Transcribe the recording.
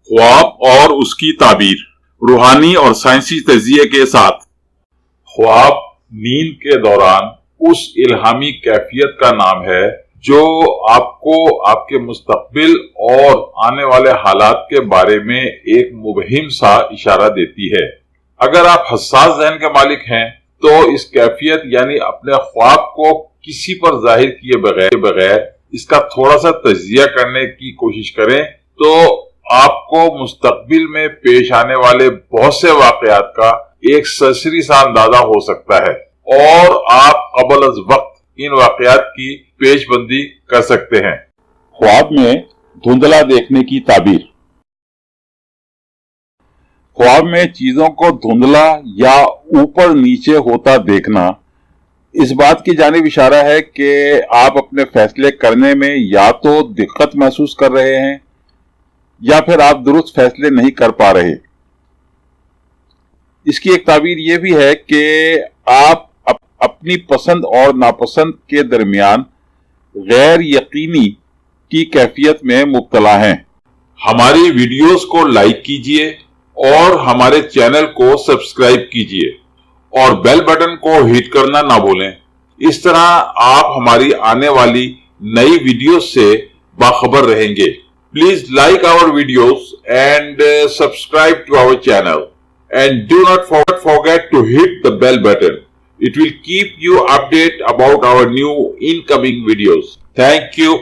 ख्वाब और उसकी ताबीर, रूहानी और साइंसी तजिए के साथ। ख्वाब नींद के दौरान उस इल्हामी कैफियत का नाम है जो आपको आपके मुस्तकबिल और आने वाले हालात के बारे में एक मुबहिम सा इशारा देती है। अगर आप हसास ज़हन के मालिक हैं तो इस कैफियत यानी अपने ख्वाब को किसी पर जाहिर किए बगैर इसका थोड़ा सा तजिया करने की कोशिश करें तो आपको मुस्तकबिल में पेश आने वाले बहुत से वाकयात का एक सरसरी सा अंदाजा हो सकता है और आप क़ब्ल अज़ वक्त इन वाकयात की पेशबंदी कर सकते हैं। ख्वाब में धुंधला देखने की ताबीर। ख्वाब में चीजों को धुंधला या ऊपर नीचे होता देखना इस बात की जानिब इशारा है कि आप अपने फैसले करने में या तो दिक्कत महसूस कर रहे हैं या फिर आप दुरुस्त फैसले नहीं कर पा रहे। इसकी एक ताबीर यह भी है कि आप अपनी पसंद और नापसंद के दरमियान गैर यकीनी की कैफियत में मुब्तला हैं। हमारी वीडियोस को लाइक कीजिए और हमारे चैनल को सब्सक्राइब कीजिए और बेल बटन को हिट करना ना भूलें। इस तरह आप हमारी आने वाली नई वीडियोस से बाखबर रहेंगे। Please like our videos and subscribe to our channel, and do not forget to hit the bell button. It will keep you updated about our new incoming videos. Thank you.